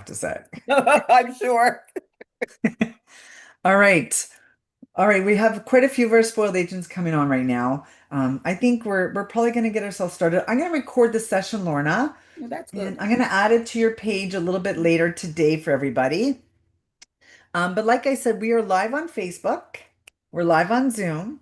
have to say. I'm sure. All right. All right, we have quite a few of our spoiled agents coming on right now. I think we're probably going to get ourselves started. I'm going to record the session, Lorna, Well, that's and good. I'm going to add it to your page a little bit later today for everybody. But like I said, we are live on Facebook, we're live on Zoom,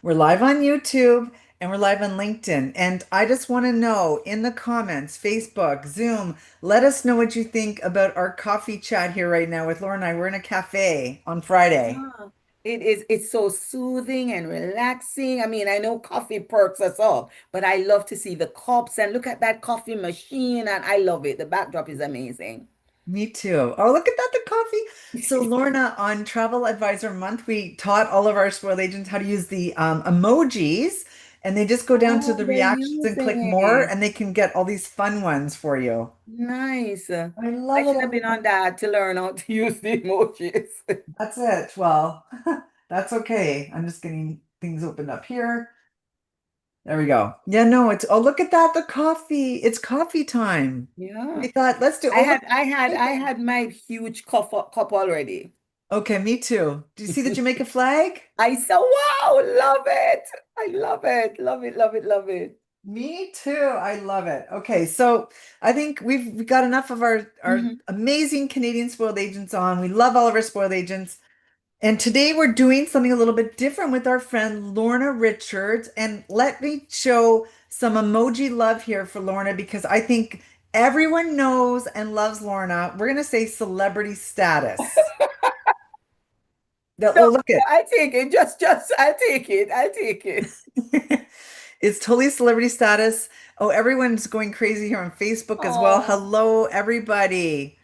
we're live on YouTube, and we're live on LinkedIn. And I just want to know in the comments, Facebook, Zoom, let us know what you think about our coffee chat here right now with Laura and I. We're in a cafe on Friday. Yeah. It's so soothing and relaxing. I mean, I know coffee perks us up, but I love to see the cups and look at that coffee machine, and I love it. The backdrop is amazing. Me too. Oh, look at that, the coffee. So, Lorna, on Travel Advisor Month, we taught all of our spoiled agents how to use the emojis, and they just go down to Oh, the they're reactions and click using more, it. and they can get all these fun ones for you. Nice. I I love should all have of been it. on that to learn how to use the emojis. That's it. Well, that's okay. I'm just getting things opened up here. There we go. Yeah, no, it's, oh, look at that, the coffee. It's coffee time. Yeah. We thought, let's do, oh, look. I had my huge cup already. Okay, me too. Do you see the Jamaica flag? I said, wow, love it. I love it. Love it, love it, love it. Me too. I love it. Okay, so I think we got enough of our Mhm. amazing Canadian spoiled agents on. We love all of our spoiled agents. And today we're doing something a little bit different with our friend Lorna Richards. And let me show some emoji love here for Lorna because I think everyone knows and loves Lorna. We're gonna say celebrity status. No, Oh, look it. I take it. I'll take it. I'll take it. It's totally celebrity status. Oh, everyone's going crazy here on Facebook as well. Oh, Hello, everybody.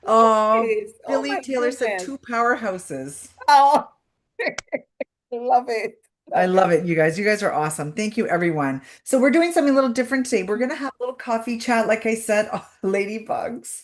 look at Oh, this. Oh Billy my Taylor said goodness. two powerhouses. Oh, love it. I Love love it. it, you guys. You guys are awesome. Thank you, everyone. So we're doing something a little different today. We're gonna have a little coffee chat, like I said. Oh, ladybugs.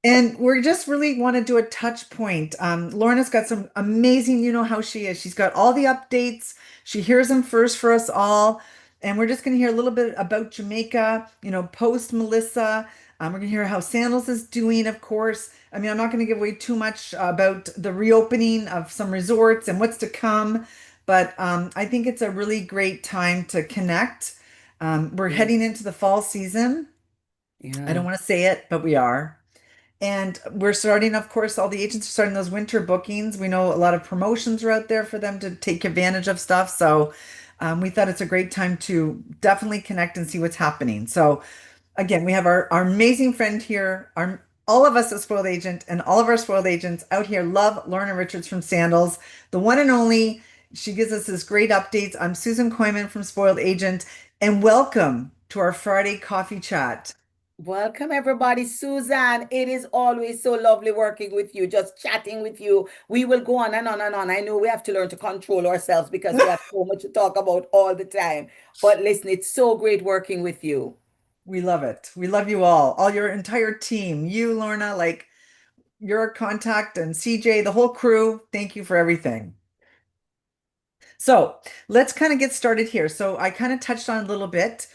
And we're just really want to do a touch point. Lorna's got some amazing, you know how she is. She's got all the updates. She hears them first for us all. And we're just going to hear a little bit about Jamaica, you know, post Melissa. We're going to hear how Sandals is doing, of course. I mean, I'm not going to give away too much about the reopening of some resorts and what's to come, but I think it's a really great time to connect. We're Yeah. heading into the fall season. I don't Yeah. want to say it, but we are. And we're starting, of course, all the agents are starting those winter bookings. We know a lot of promotions are out there for them to take advantage of stuff. So we thought it's a great time to definitely connect and see what's happening. So again, we have our amazing friend here, our all of us at Spoiled Agent and all of our Spoiled Agents out here love Lorna Richards from Sandals, the one and only. She gives us this great updates. I'm Susan Koyman from Spoiled Agent, and welcome to our Friday coffee chat. Welcome, everybody. Susan, it is always so lovely working with you, just chatting with you. We will go on and on and on. I know we have to learn to control ourselves because we have so much to talk about all the time. But listen, it's so great working with you. We love it. We love you all your entire team. You, Lorna, like your contact, and CJ, the whole crew. Thank you for everything. So let's kind of get started here. So I kind of touched on a little bit.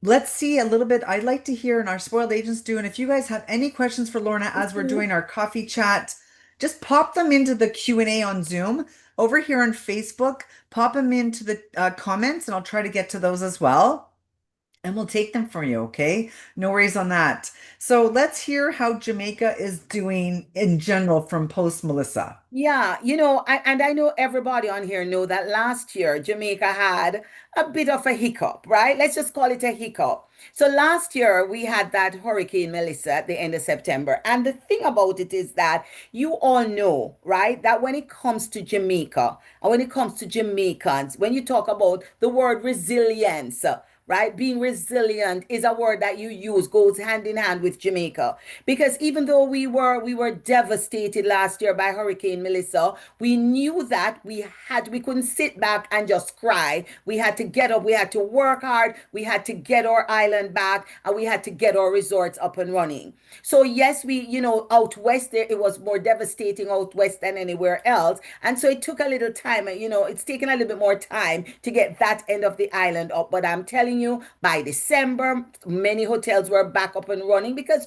Let's see a little bit. I'd like to hear, and our spoiled agents do. And if you guys have any questions for Lorna as we're Mhm. doing our coffee chat, just pop them into the Q&A on Zoom. Over here on Facebook, pop them into the comments, and I'll try to get to those as well. And we'll take them for you, okay? No worries on that. So let's hear how Jamaica is doing in general from post Melissa. Yeah, and I know everybody on here know that last year Jamaica had a bit of a hiccup, right? Let's just call it a hiccup. So last year we had that Hurricane Melissa at the end of September. And the thing about it is that you all know, right, that when it comes to Jamaica and when it comes to Jamaicans, when you talk about the word resilience, right? Being resilient is a word that you use, goes hand in hand with Jamaica. Because even though we were devastated last year by Hurricane Melissa, we knew that we couldn't sit back and just cry. We had to get up, we had to work hard, we had to get our island back, and we had to get our resorts up and running. So yes, out west there it was more devastating out west than anywhere else. And so it took a little time, it's taken a little bit more time to get that end of the island up. But I'm telling telling you, by December, many hotels were back up and running because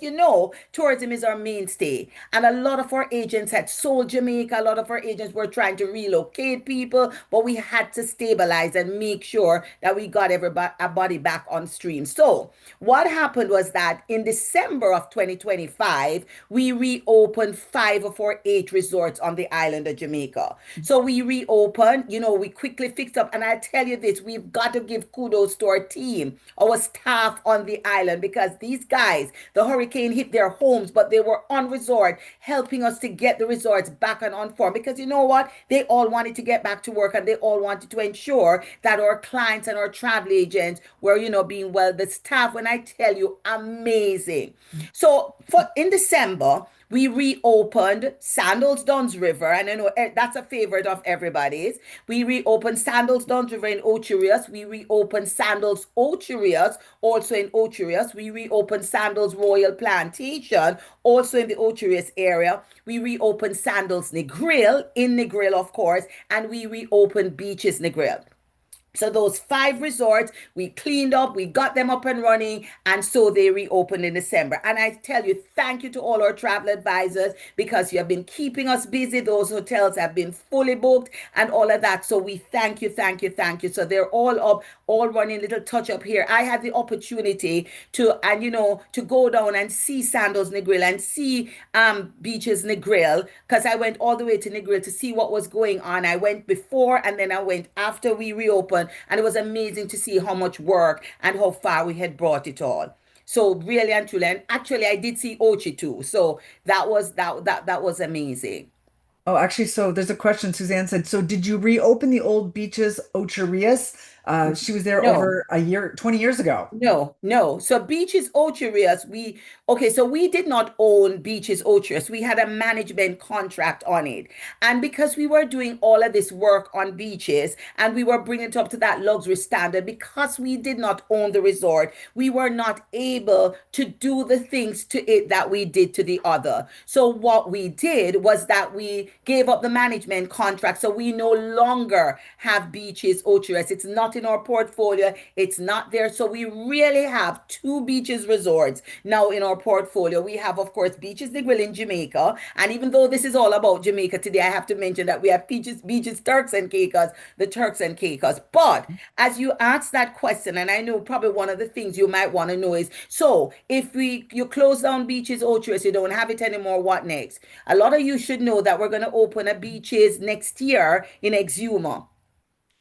tourism is our mainstay. And a lot of our agents had sold Jamaica. A lot of our agents were trying to relocate people, but we had to stabilize and make sure that we got everybody back on stream. So, what happened was that in December of 2025, we reopened five of our eight resorts on the island of Jamaica. So we reopened, we quickly fixed up. And I tell you this, we've got to give kudos to our team, our staff on the island, because these guys, the hurricane hit their homes, but they were on resort, helping us to get the resorts back and on form. Because you know what? They all wanted to get back to work, and they all wanted to ensure that our clients and our travel agents were, being well. The staff, when I tell you, amazing. So for in December, we reopened Sandals Duns River, and I know that's a favorite of everybody's. We reopened Sandals Duns River in Ocherius. We reopened Sandals Ocherius, also in Ocherius. We reopened Sandals Royal Plantation, also in the Ocherius area. We reopened Sandals Negril, in Negril, of course, and we reopened Beaches Negril. So those five resorts, we cleaned up, we got them up and running, and so they reopened in December. And I tell you, thank you to all our travel advisors because you have been keeping us busy. Those hotels have been fully booked and all of that. So we thank you, thank you, thank you. So they're all up, all running little touch up here. I had the opportunity to go down and see Sandals Negril and see Beaches Negril, because I went all the way to Negril to see what was going on. I went before and then I went after we reopened, and it was amazing to see how much work and how far we had brought it all. So really and truly, and actually I did see Ochi too. So that was amazing. Oh, actually, so there's a question. Suzanne said, so did you reopen the old beaches, Ocherius? She was there No. over a year, 20 years ago. No, no. So Beaches Ocherius, so we did not own Beaches Ocherius. We had a management contract on it. And because we were doing all of this work on beaches and we were bringing it up to that luxury standard, because we did not own the resort, we were not able to do the things to it that we did to the other. So what we did was that we gave up the management contract. So we no longer have Beaches Ocherius. It's not in our portfolio. It's not there. So we really have two beaches resorts now in our portfolio. We have, of course, Beaches de Grill in Jamaica. And even though this is all about Jamaica today, I have to mention that we have beaches Turks and Caicos, the Turks and Caicos. But as you asked that question, and I know probably one of the things you might want to know is, so if you close down Beaches Ocherius, you don't have it anymore, what next? A lot of you should know that we're going to open a beaches next year in Exuma,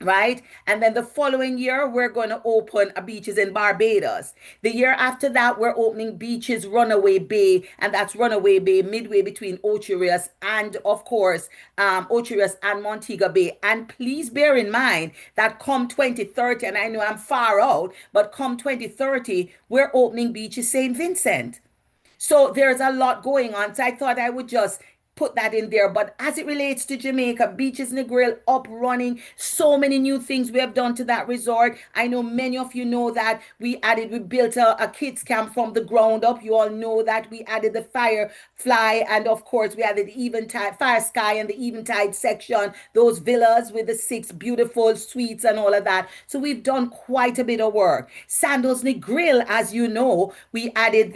right? And then the following year, we're going to open a beaches in Barbados. The year after that, we're opening beaches Runaway Bay, and that's Runaway Bay midway between Ocherius and, of course, Ocherius and Montego Bay. And please bear in mind that come 2030, and I know I'm far out, but come 2030, we're opening beaches St. Vincent. So there's a lot going on. So I thought I would just put that in there. But as it relates to Jamaica, Beaches in the Grill up running, so many new things we have done to that resort. I know many of you know that we built a kids camp from the ground up. You all know that we added the Firefly, and of course we added the Eventide, Fire Sky and the Eventide section, those villas with the six beautiful suites and all of that. So we've done quite a bit of work. Sandals Grill, as you know, we added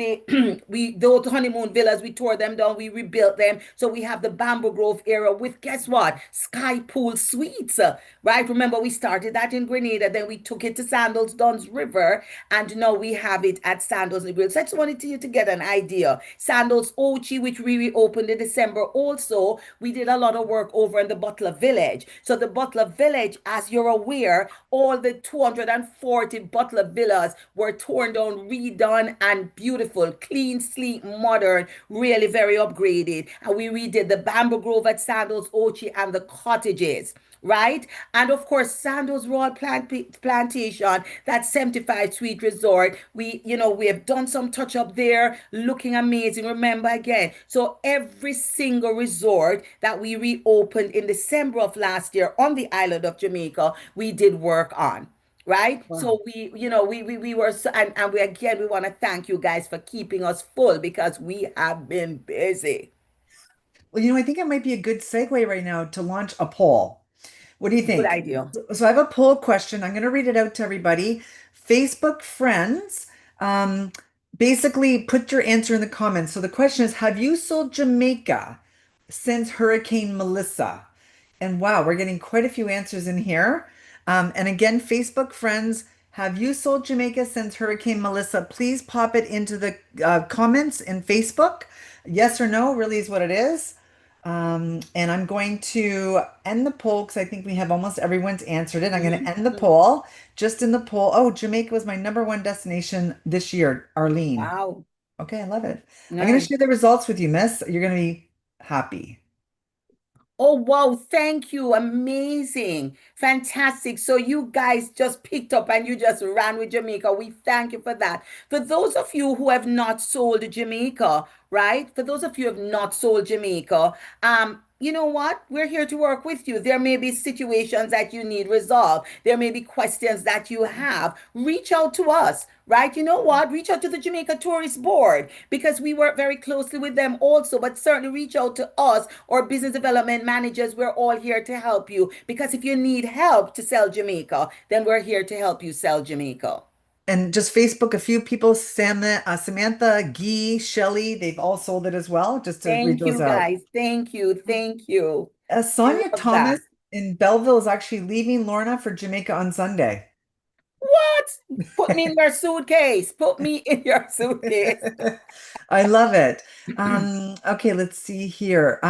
those honeymoon villas, we tore them down, we rebuilt them. So we have the Bamboo Grove area with, guess what? Sky Pool Suites, right? Remember, we started that in Grenada, then we took it to Sandals Duns River, and now we have it at Sandals Grill. So I just wanted you to get an idea. Sandals Ochi, which we reopened in December. Also, we did a lot of work over in the Butler Village. So the Butler Village, as you're aware, all the 240 Butler villas were torn down, redone, and beautiful, clean, sleek, modern, really very upgraded. And we redid the Bamboo Grove at Sandals Ochi and the cottages, right? And of course, Sandals Royal Plantation, that 75 suite resort. We have done some touch up there, looking amazing. Remember again, so every single resort that we reopened in December of last year on the island of Jamaica, we did work on. Right. Wow. So we were so, and we again we want to thank you guys for keeping us full because we have been busy. Well, I think it might be a good segue right now to launch a poll. What do you Good think? idea. So I have a poll question. I'm going to read it out to everybody. Facebook friends, um, basically put your answer in the comments. So the question is, have you sold Jamaica since Hurricane Melissa? And wow, we're getting quite a few answers in here. And again, Facebook friends, have you sold Jamaica since Hurricane Melissa? Please pop it into the comments in Facebook. Yes or no really is what it is. And I'm going to end the poll because I think we have almost everyone's answered it. I'm going to Mhm, end the mhm. poll. Just in the poll. Oh, Jamaica was my number one destination this year, Arlene. Wow. Okay, I love it. I'm going to Nice. share the results with you, miss. You're going to be happy. Oh, wow. Thank you. Amazing. Fantastic. So you guys just picked up and you just ran with Jamaica. We thank you for that. For those of you who have not sold Jamaica, right? For those of you who have not sold Jamaica, you know what? We're here to work with you. There may be situations that you need resolved. There may be questions that you have. Reach out to us, right? You know what? Reach out to the Jamaica Tourist Board because we work very closely with them also, but certainly reach out to us or business development managers. We're all here to help you because if you need help to sell Jamaica, then we're here to help you sell Jamaica. And just Facebook, a few people, Samantha, Guy, Shelley, they've all sold it as well, just to read Thank those you out. guys. Thank you. Thank you. I Sonia love that. Thomas in Belleville is actually leaving Lorna for Jamaica on Sunday. What? Put me in your suitcase. Put me in your suitcase. I love it. Okay, let's see here.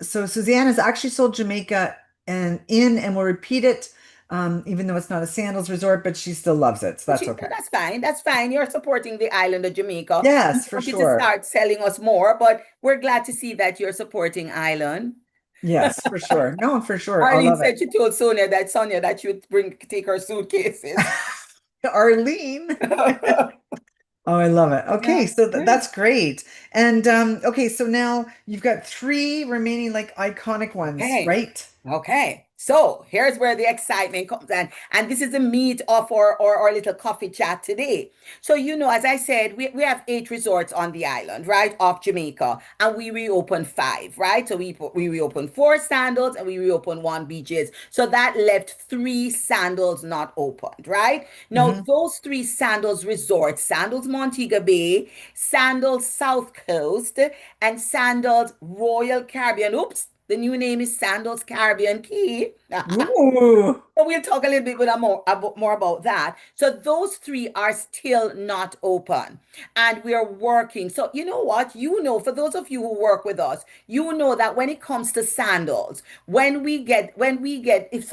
So Suzanne has actually sold Jamaica and will repeat it, even though it's not a sandals resort, but she still loves it. So But that's no, okay. that's fine. That's fine. You're supporting the island of Jamaica. We Yes, for want you to sure. start selling us more, but we're glad to see that you're supporting Island. Yes, for sure. No, for sure. I Arlene love said it. she told Sonia that she would take her suitcases. Arlene. Yeah, Oh, I love it. Okay, so yeah. that's great. And okay, so now you've got three remaining like iconic ones, Okay. right? Okay. So here's where the excitement comes in. And this is the meat of our little coffee chat today. So, as I said, we have 8 resorts on the island, right, of Jamaica. And we reopened 5, right? So we reopened 4 Sandals and we reopened 1 Beaches. So that left 3 Sandals not opened, right? Now, Hmm. those 3 Sandals resorts, Sandals Montego Bay, Sandals South Coast, and Sandals Royal Caribbean. Oops, the new name is Sandals Caribbean Key. Ooh. So we'll talk a little bit more about that. So those 3 are still not open, and we are working. So you know what? For those of you who work with us, you know that when it comes to sandals, if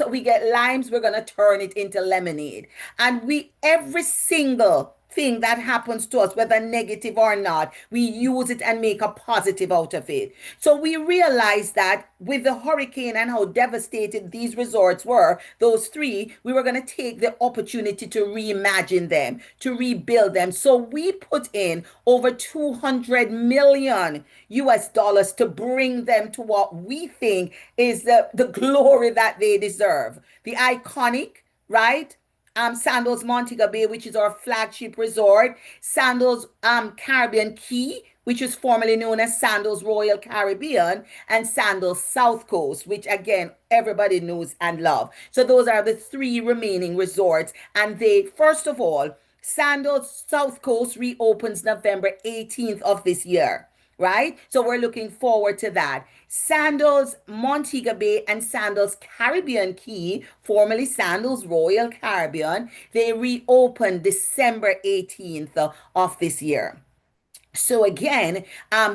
we get limes, we're gonna turn it into lemonade, and we every single thing that happens to us, whether negative or not, we use it and make a positive out of it. So we realized that with the hurricane and how devastated these resorts were, those 3, we were going to take the opportunity to reimagine them, to rebuild them. So we put in over 200 million US dollars to bring them to what we think is the glory that they deserve. The iconic, right? Sandals Montego Bay, which is our flagship resort, Sandals Caribbean Key, which is formerly known as Sandals Royal Caribbean, and Sandals South Coast, which again everybody knows and love. So those are the 3 remaining resorts, and they first of all, Sandals South Coast reopens November 18th of this year, right? So we're looking forward to that. Sandals Montego Bay and Sandals Caribbean Key, formerly Sandals Royal Caribbean, they reopened December 18th of this year. So again,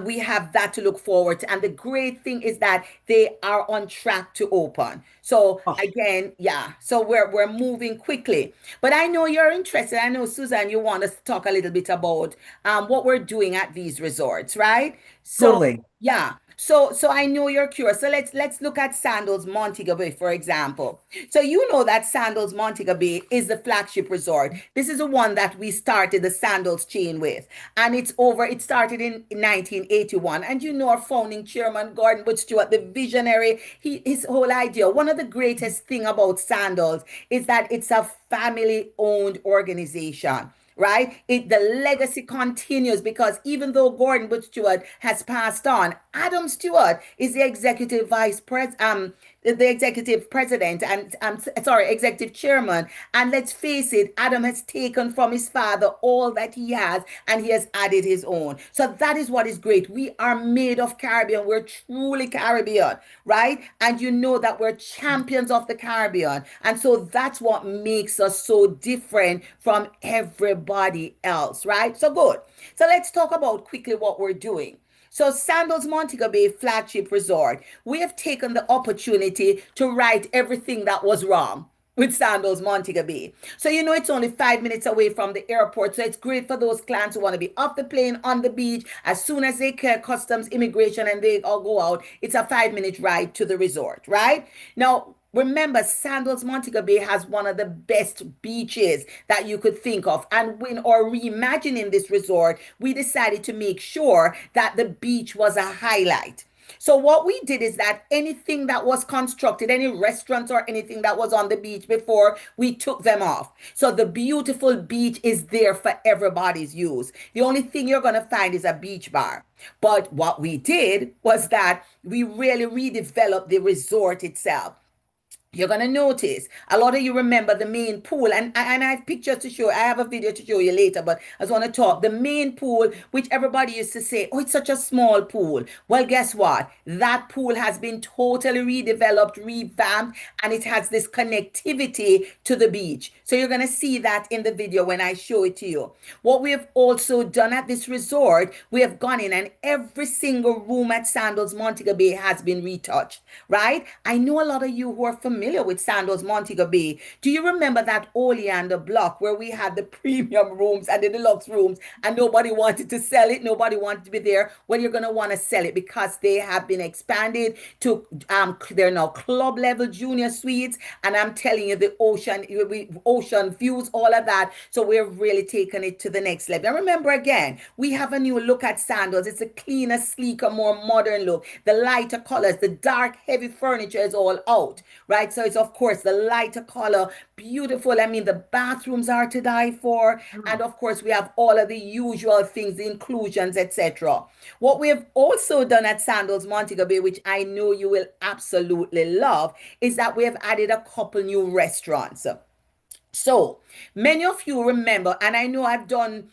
we have that to look forward to. And the great thing is that they are on track to open. So Oh, again, yeah. So we're moving quickly. But I know you're interested. I know Susan, you want us to talk a little bit about what we're doing at these resorts, right? So totally. yeah. So I know you're curious. So let's look at Sandals Montego Bay, for example. So you know that Sandals Montego Bay is the flagship resort. This is the one that we started the Sandals chain with. And it started in 1981. And our founding chairman, Gordon Butch Stewart, the visionary, his whole idea. One of the greatest thing about Sandals is that it's a family-owned organization, right? The legacy continues because even though Gordon Butch Stewart has passed on, Adam Stewart is the executive vice president, the executive president and sorry, executive chairman. And let's face it, Adam has taken from his father all that he has, and he has added his own. So that is what is great. We are made of Caribbean. We're truly Caribbean, right? And you know that we're champions of the Caribbean. And so that's what makes us so different from everybody else, right? So good. So let's talk about quickly what we're doing. So, Sandals Montego Bay Flagship Resort, we have taken the opportunity to right everything that was wrong with Sandals Montego Bay. So, it's only 5 minutes away from the airport. So, it's great for those clients who want to be off the plane, on the beach. As soon as they clear customs, immigration, and they all go out, it's a 5 minute ride to the resort, right? Now, remember, Sandals Montego Bay has one of the best beaches that you could think of. And when or reimagining this resort, we decided to make sure that the beach was a highlight. So what we did is that anything that was constructed, any restaurants or anything that was on the beach before, we took them off. So the beautiful beach is there for everybody's use. The only thing you're going to find is a beach bar. But what we did was that we really redeveloped the resort itself. You're gonna notice a lot of you remember the main pool, and I have pictures to show. I have a video to show you later, but I just want to talk the main pool, which everybody used to say, oh, it's such a small pool. Well, guess what? That pool has been totally redeveloped, revamped, and it has this connectivity to the beach. So you're gonna see that in the video when I show it to you. What we have also done at this resort, we have gone in and every single room at Sandals Montego Bay has been retouched, right? I know a lot of you who are familiar with Sandals Montego Bay. Do you remember that Oleander block where we had the premium rooms and the deluxe rooms and nobody wanted to sell it? Nobody wanted to be there. Well, you're going to want to sell it because they have been expanded to, they're now club level junior suites. And I'm telling you, the ocean views, all of that. So we're really taking it to the next level. And remember again, we have a new look at Sandals. It's a cleaner, sleeker, more modern look. The lighter colors, the dark, heavy furniture is all out, right? So it's of course the lighter color, beautiful. I mean, the bathrooms are to die for. And of course, we have all of the usual things, the inclusions, etc. What we have also done at Sandals Montego Bay, which I know you will absolutely love, is that we have added a couple new restaurants. So many of you remember, and I know I've done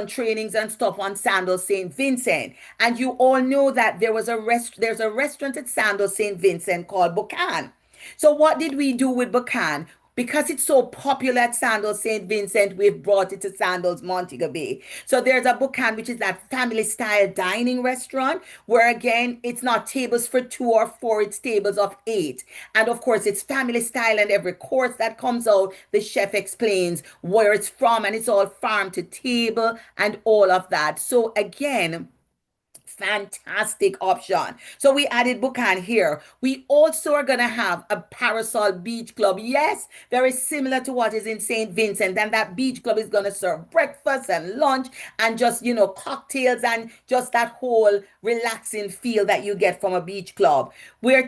trainings and stuff on Sandals St. Vincent. And you all know that there's a restaurant at Sandals St. Vincent called Buchan. So what did we do with Buchan? Because it's so popular at Sandals St. Vincent, we've brought it to Sandals Montego Bay. So there's a Buchan, which is that family style dining restaurant, where again, it's not tables for two or four, it's tables of eight. And of course, it's family style, and every course that comes out, the chef explains where it's from, and it's all farm to table and all of that. So again, fantastic option. So we added Buchan here. We also are going to have a Parasol Beach Club. Yes, very similar to what is in St. Vincent. And that beach club is going to serve breakfast and lunch and just, cocktails and just that whole relaxing feel that you get from a beach club. We're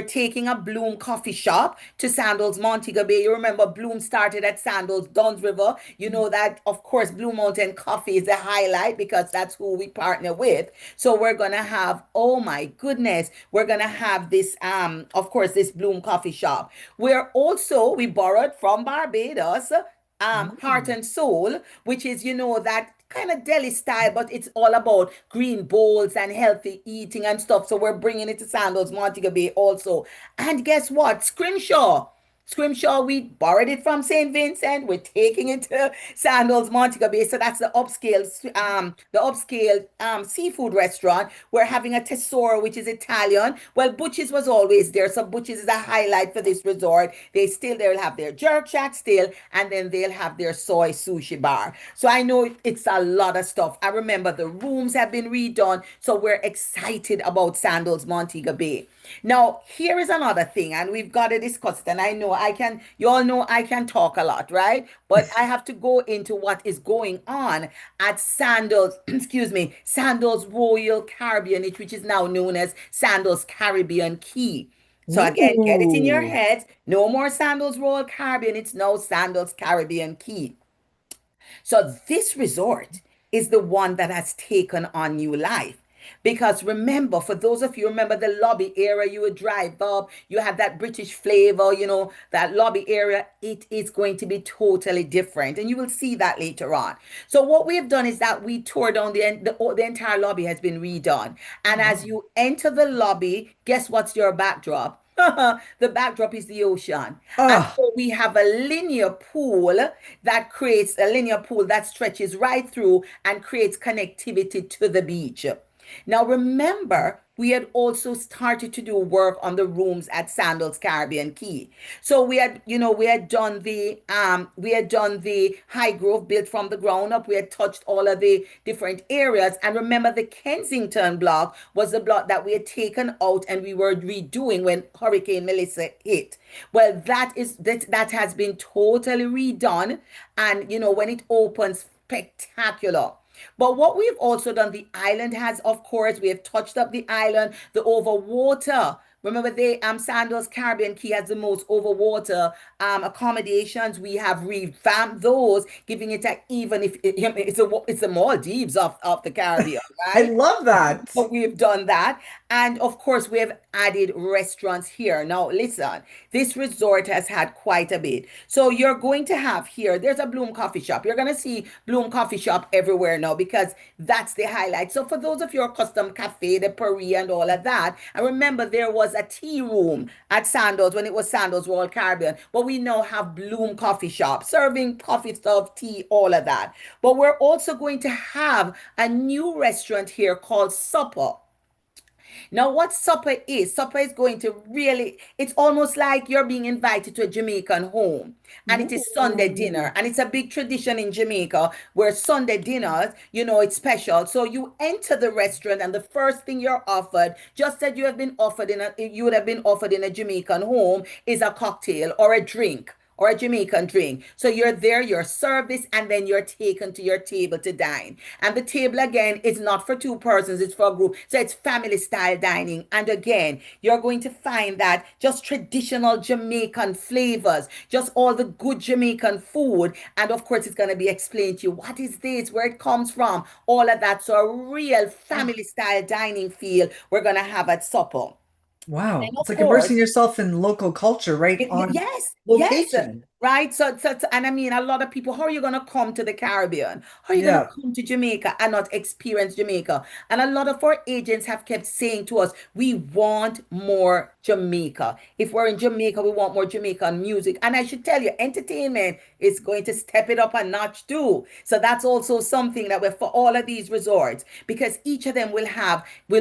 taking a Bloom coffee shop to Sandals Montego Bay. You remember Bloom started at Sandals Duns River. You know that, of course, Blue Mountain Coffee is the highlight because that's who we partner with. So we're gonna have, oh my goodness, we're gonna have this, of course, this Bloom coffee shop. We borrowed from Barbados, Heart Mm. and Soul, which is, that kind of deli style, but it's all about green bowls and healthy eating and stuff. So we're bringing it to Sandals Montego Bay also. And guess what? Scrimshaw, we borrowed it from St. Vincent. We're taking it to Sandals Montego Bay. So that's the upscale seafood restaurant. We're having a Tesoro, which is Italian. Well, Butch's was always there. So Butch's is a highlight for this resort. They'll have their jerk shack still, and then they'll have their soy sushi bar. So I know it's a lot of stuff. I remember the rooms have been redone. So we're excited about Sandals Montego Bay. Now, here is another thing, and we've got to discuss it. And you all know I can talk a lot, right? But I have to go into what is going on at Sandals, excuse me, Sandals Royal Caribbean, which is now known as Sandals Caribbean Key. So again, get it in your Ooh. head. No more Sandals Royal Caribbean. It's now Sandals Caribbean Key. So this resort is the one that has taken on new life. Because remember, for those of you remember the lobby area, you would drive up, you have that British flavor, that lobby area, it is going to be totally different. And you will see that later on. So what we have done is that we tore down the entire lobby has been redone. Oh, And as wow. you enter the lobby, guess what's your backdrop? The backdrop is the ocean. And Oh, so we have a linear pool that creates a linear pool that stretches right through and creates connectivity to the beach. Now, remember, we had also started to do work on the rooms at Sandals Caribbean Key. So we had done the high growth built from the ground up. We had touched all of the different areas. And remember, the Kensington block was the block that we had taken out and we were redoing when Hurricane Melissa hit. Well, that has been totally redone. And when it opens, spectacular. But what we've also done, the island has, of course, we have touched up the island, the overwater. Remember, Sandals Caribbean Key has the most overwater accommodations. We have revamped those, giving it a even if it's the Maldives of the Caribbean, I right? love that. But we've done that. And of course, we have added restaurants here. Now, listen, this resort has had quite a bit. So you're going to have here, there's a Bloom Coffee Shop. You're going to see Bloom Coffee Shop everywhere now because that's the highlight. So for those of your custom cafe, the Paris and all of that, and remember there was a tea room at Sandals when it was Sandals Royal Caribbean, but we now have Bloom Coffee Shop serving coffee stuff, tea, all of that. But we're also going to have a new restaurant here called Supper. Now, what supper is going to really, it's almost like you're being invited to a Jamaican home. And it is Sunday dinner. Ooh. And it's a big tradition in Jamaica where Sunday dinners, it's special. So you enter the restaurant and the first thing you're offered, just as you would have been offered in a Jamaican home, is a cocktail or a drink or a Jamaican drink. So you're there, you're served this, and then you're taken to your table to dine. And the table again is not for two persons, it's for a group. So it's family style dining. And again, you're going to find that just traditional Jamaican flavors, just all the good Jamaican food. And of course, it's going to be explained to you what is this, where it comes from, all of that. So a real Oh, family style dining feel we're going to have at supper. wow. And It's of like immersing course, yourself in local culture right on Yes, yes, location. right. And I mean, a lot of people, how are you going to come to the Caribbean? How are you going to Yeah. come to Jamaica and not experience Jamaica? And a lot of our agents have kept saying to us, we want more Jamaica. If we're in Jamaica, we want more Jamaican music. And I should tell you, entertainment is going to step it up a notch too. So that's also something that we're for all of these resorts because each of them will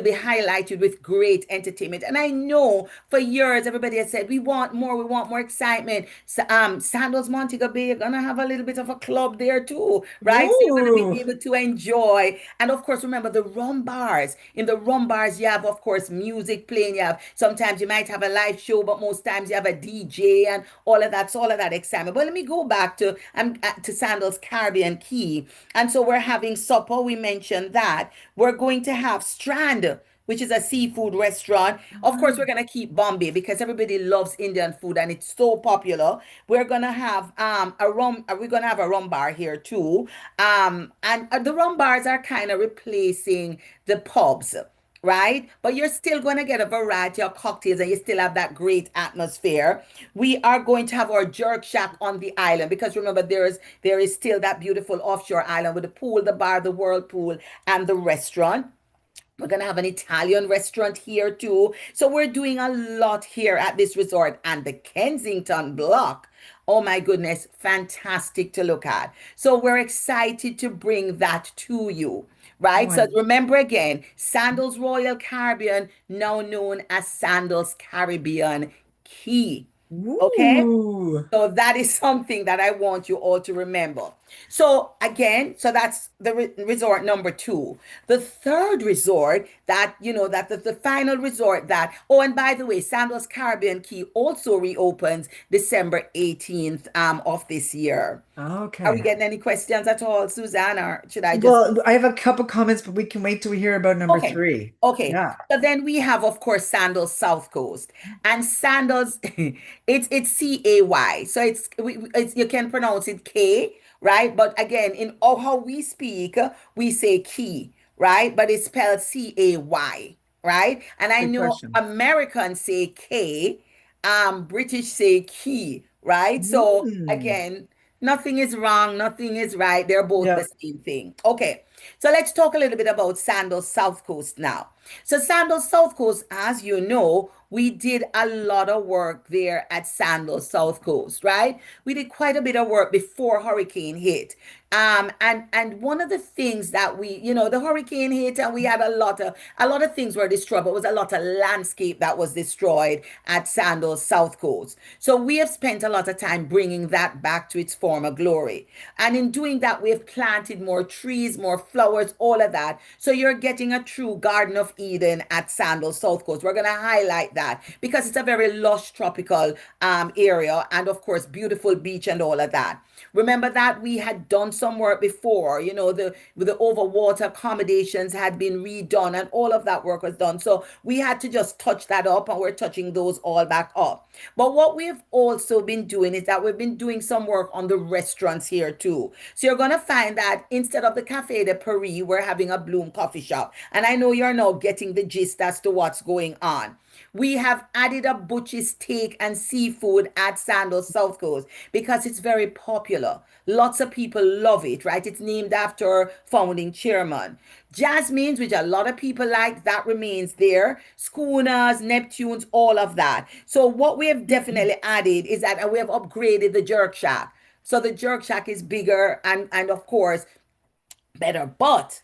be highlighted with great entertainment. And I know for years everybody has said we want more excitement. So, Sandals Montego Bay, you're gonna have a little bit of a club there too, right? So you're gonna be Ooh. able to enjoy. And of course, remember the rum bars. In the rum bars, you have of course music playing. You have sometimes you might have a live show, but most times you have a DJ and all of that. So all of that excitement. But let me go back to Sandals Caribbean Key. And so we're having supper. We mentioned that we're going to have Strand, which is a seafood restaurant. Of course, we're gonna keep Bombay because everybody loves Indian food and it's so popular. We're gonna have a rum bar here too. And the rum bars are kind of replacing the pubs, right? But you're still going to get a variety of cocktails and you still have that great atmosphere. We are going to have our jerk shack on the island because remember there is still that beautiful offshore island with the pool, the bar, the whirlpool, and the restaurant. We're going to have an Italian restaurant here too. So we're doing a lot here at this resort and the Kensington block. Oh my goodness, fantastic to look at. So we're excited to bring that to you, Oh, right? I, So remember again, Sandals Royal Caribbean, now known as Sandals Caribbean Key. Okay? ooh. So that is something that I want you all to remember. So again, so that's the resort number two. The third resort that the final resort that, oh, and by the way, Sandals Caribbean Key also reopens December 18th of this year. Are we Okay. getting any questions at all, Suzanne, or should I just Well, I have a couple comments, but we can wait till we hear about number Okay. three. Okay. Yeah. So then we have, of course, Sandals South Coast. And Sandals, it's Cay. So you can pronounce it K, right? But again, in all how we speak, we say key, right? But it's spelled Cay, right? And I Good know question. Americans say K, British say key, right? So Mm. again, nothing is wrong, nothing is right. They're both the Yeah. same thing. Okay, so let's talk a little bit about Sandals South Coast now. So Sandals South Coast, as you know, we did a lot of work there at Sandals South Coast, right? We did quite a bit of work before hurricane hit. And one of the things that the hurricane hit and we had a lot of things were destroyed, but it was a lot of landscape that was destroyed at Sandals South Coast. So we have spent a lot of time bringing that back to its former glory. And in doing that, we have planted more trees, more flowers, all of that. So you're getting a true Garden of Eden at Sandals South Coast. We're going to highlight that because it's a very lush tropical area and, of course, beautiful beach and all of that. Remember that we had done some work before, the overwater accommodations had been redone and all of that work was done. So we had to just touch that up and we're touching those all back up. But what we've also been doing is that we've been doing some work on the restaurants here too. So you're gonna find that instead of the Cafe de Paris, we're having a Bloom coffee shop. And I know you're now getting the gist as to what's going on. We have added a butcher's steak and seafood at Sandals South Coast because it's very popular. Lots of people love it, right? It's named after founding chairman. Jasmine's, which a lot of people like, that remains there. Schooners, Neptunes, all of that. So what we have definitely added is that we have upgraded the jerk shack. So the jerk shack is bigger and of course better. But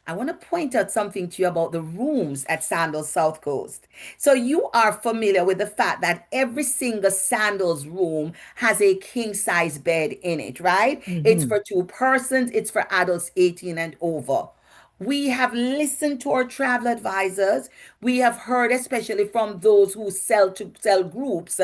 I want to point out something to you about the rooms at Sandals South Coast. So you are familiar with the fact that every single Sandals room has a king size bed in it, right? It's Hmm. for two persons, it's for adults 18 and over. We have listened to our travel advisors. We have heard, especially from those who sell groups,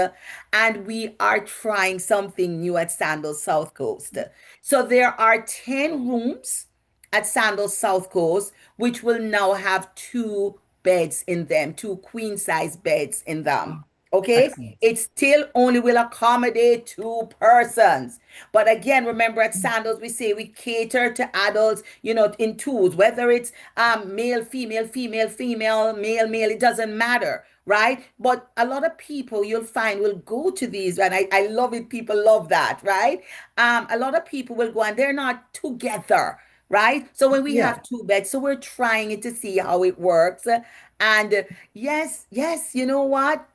and we are trying something new at Sandals South Coast. So there are 10 rooms at Sandals South Coast, which will now have two beds in them, two queen size beds in them. Oh, Okay, excellent. it still only will accommodate two persons. But again, remember at Sandals, we say we cater to adults, in twos, whether it's male, female, female, female, male, male, it doesn't matter, right? But a lot of people you'll find will go to these, and I love it. People love that, right? A lot of people will go and they're not together, right? So when we Yeah. have two beds, so we're trying it to see how it works. And yes, yes, you know what?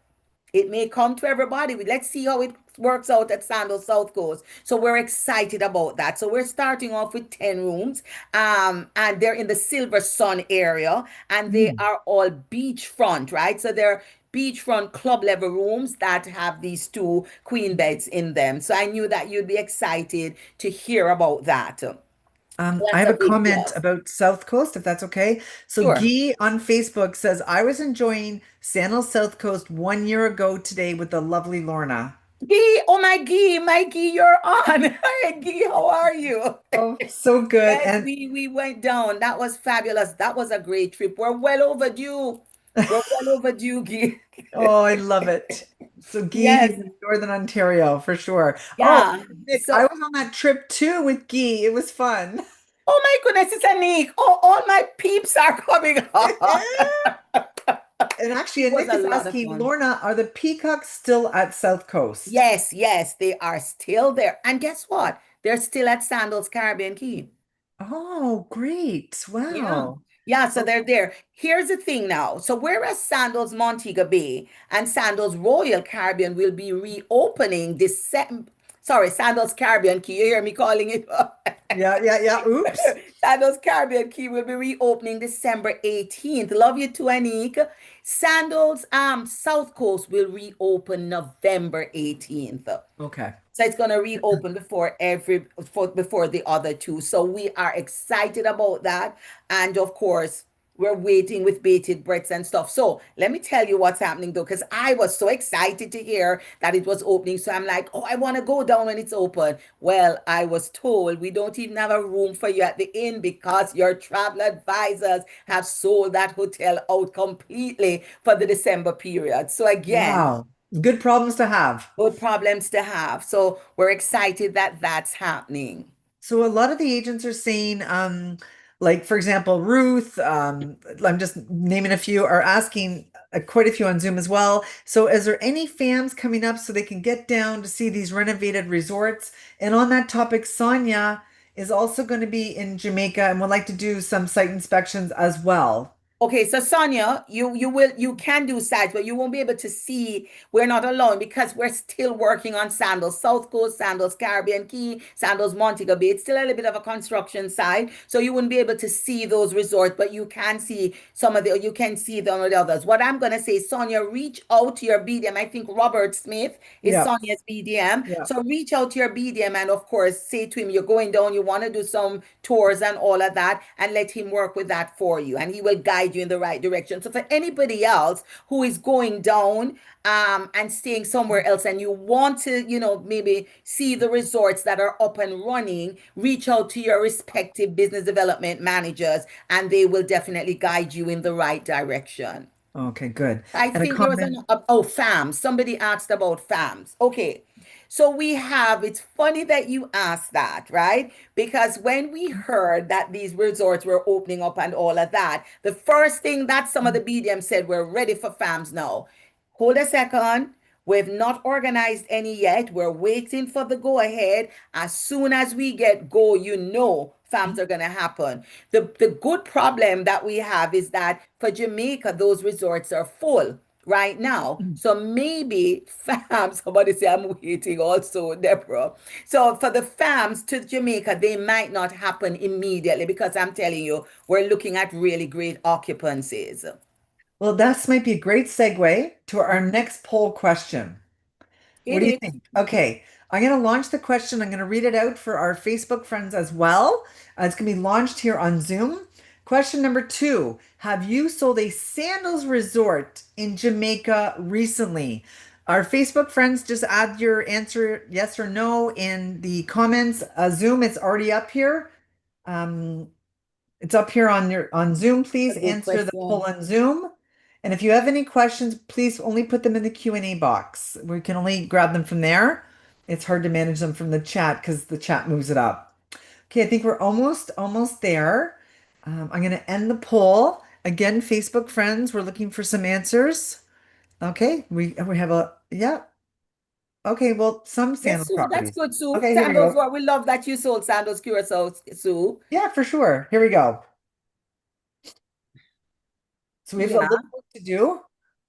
It may come to everybody. Let's see how it works out at Sandals South Coast. So we're excited about that. So we're starting off with 10 rooms. And they're in the Silver Sun area and they Mm. are all beachfront, right? So they're beachfront club level rooms that have these two queen beds in them. So I knew that you'd be excited to hear about that. I That's have a a big comment plus. about South Coast, if that's okay. So Sure. Guy on Facebook says, I was enjoying Sandals South Coast 1 year ago today with the lovely Lorna. Gee, oh my Gee, you're on. Hi, Gee, how are you? Oh, so good. Yes, we went down. That was fabulous. That was a great trip. We're well overdue. We're well overdue, Gee. Oh, I love it. So Guy, he's Yes, in Northern Ontario for sure. Oh, yeah. Nick, I So, was on that trip too with Guy. It was fun. oh my goodness, it's Anik. Oh, all my peeps are coming on. And actually, It was Nick a is lot of asking, fun. Lorna, are the peacocks still at South Coast? Yes, yes, they are still there. And guess what? They're still at Sandals Caribbean Key. Oh, great. Yeah. Wow. Yeah, so Oh, they're there. Here's the thing now. So whereas Sandals Montego Bay and Sandals Royal Caribbean will be reopening Sandals Caribbean Key. You hear me calling it? yeah, yeah, yeah. Oops. Sandals Caribbean Key will be reopening December 18th. Love you too, Anik. Sandals South Coast will reopen November 18th. Okay. So it's going to reopen before the other two. So we are excited about that. And of course, we're waiting with bated breaths and stuff. So let me tell you what's happening though, because I was so excited to hear that it was opening. So I'm like, oh, I want to go down when it's open. Well, I was told we don't even have a room for you at the inn because your travel advisors have sold that hotel out completely for the December period. So again, Wow. Good problems to have. good problems to have. So we're excited that that's happening. So a lot of the agents are saying, Like, for example, Ruth, I'm just naming a few, are asking quite a few on Zoom as well. So, is there any fams coming up so they can get down to see these renovated resorts? And on that topic, Sonia is also going to be in Jamaica and would like to do some site inspections as well. Okay, so Sonia, you can do sites, but you won't be able to see. We're not alone because we're still working on Sandals, South Coast Sandals, Caribbean Key, Sandals Montego Bay. It's still a little bit of a construction site, so you wouldn't be able to see those resorts, but you can see you can see some of the others. What I'm gonna say, Sonia, reach out to your BDM. I think Robert Smith is Yeah, Sonia's BDM. yeah. So reach out to your BDM and of course say to him you're going down, you want to do some tours and all of that, and let him work with that for you. And he will guide you in the right direction. So for anybody else who is going down and staying somewhere else and you want to, maybe see the resorts that are up and running, reach out to your respective business development managers and they will definitely guide you in the right direction. Okay, good. I And a think there was comment. FAMs. Somebody asked about FAMs. Okay. So it's funny that you asked that, right? Because when we heard that these resorts were opening up and all of that, the first thing that some of the BDM said, we're ready for FAMs now. Hold a second. We've not organized any yet. We're waiting for the go ahead. As soon as we get go, FAMs are going to happen. The good problem that we have is that for Jamaica, those resorts are full right now. So maybe FAMs, somebody say I'm waiting also, Deborah. So for the FAMs to Jamaica, they might not happen immediately because I'm telling you, we're looking at really great occupancies. Well, this might be a great segue to our next poll question. What It do you is. think? Okay, I'm going to launch the question. I'm going to read it out for our Facebook friends as well. It's going to be launched here on Zoom. Question number two: have you sold a sandals resort in Jamaica recently? Our Facebook friends, just add your answer yes or no in the comments. Zoom, it's already up here. Um, it's up here on your on Zoom. A Please good answer the poll question. on Zoom. And if you have any questions, please only put them in the Q&A box. We can only grab them from there. It's hard to manage them from the chat because the chat moves it up. Okay, I think we're almost there. I'm going to end the poll. Again, Facebook friends, we're looking for some answers. Okay, we have a yeah. Okay, well, some Yes, sandal Sue, that's properties. good, Sue. Okay, here we Sandals, go. what we love that you sold Sandals Curacao, Sue. Yeah, for sure. Here we go. So we have a Yeah. little work to do.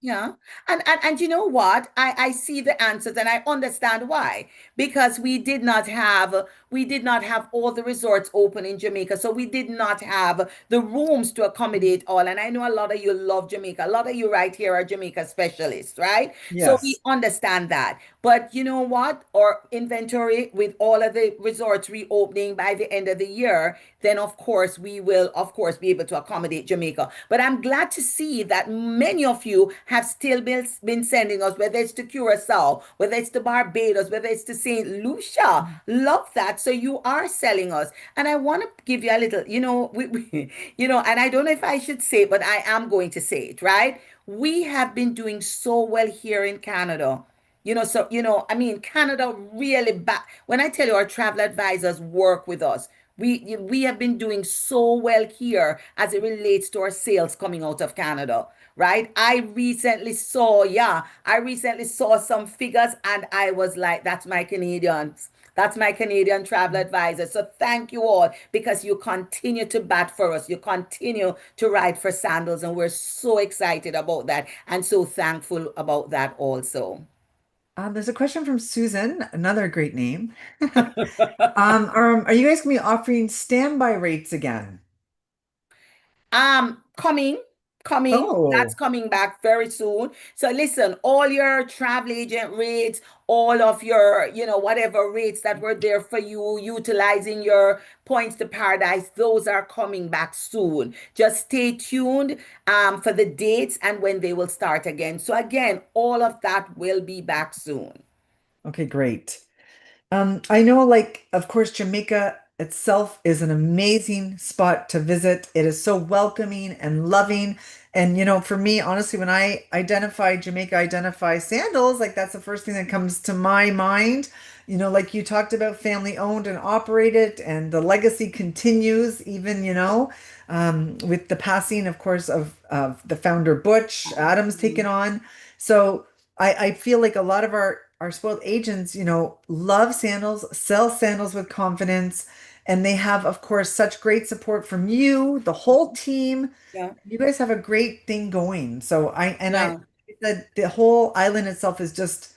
Yeah. And you know what? I see the answers and I understand why. Because we did not have all the resorts open in Jamaica. So we did not have the rooms to accommodate all. And I know a lot of you love Jamaica. A lot of you right here are Jamaica specialists, right? So we Yes. understand that. But you know what? Our inventory with all of the resorts reopening by the end of the year, then of course we will of course be able to accommodate Jamaica. But I'm glad to see that many of you have still been sending us, whether it's to Curacao, whether it's to Barbados, whether it's to St. Lucia. Love that. So you are selling us. And I want to give you a little, and I don't know if I should say it, but I am going to say it, right? We have been doing so well here in Canada. I mean, Canada really back. When I tell you our travel advisors work with us, we have been doing so well here as it relates to our sales coming out of Canada, right? I recently saw some figures and I was like, that's my Canadians. That's my Canadian travel advisor. So thank you all because you continue to bat for us. You continue to ride for Sandals, and we're so excited about that and so thankful about that also. There's a question from Susan, another great name. Are you guys gonna be offering standby rates again? Coming, coming. That's Oh, coming back very soon. So listen, all your travel agent rates, all of your, whatever rates that were there for you, utilizing your points to paradise, those are coming back soon. Just stay tuned for the dates and when they will start again. So again, all of that will be back soon. okay, great. I know, like, of course, Jamaica. itself is an amazing spot to visit. It is so welcoming and loving. And, for me, honestly, when I identify Jamaica, identify sandals, like that's the first thing that comes to my mind. Like you talked about family owned and operated, and the legacy continues even, with the passing, of course, of the founder Butch Adams taken on. So I feel like a lot of our spoiled agents, love sandals, sell sandals with confidence, and they have, of course, such great support from you, the whole team. Yeah, You guys have a great thing going. So I yeah. said the whole island itself is just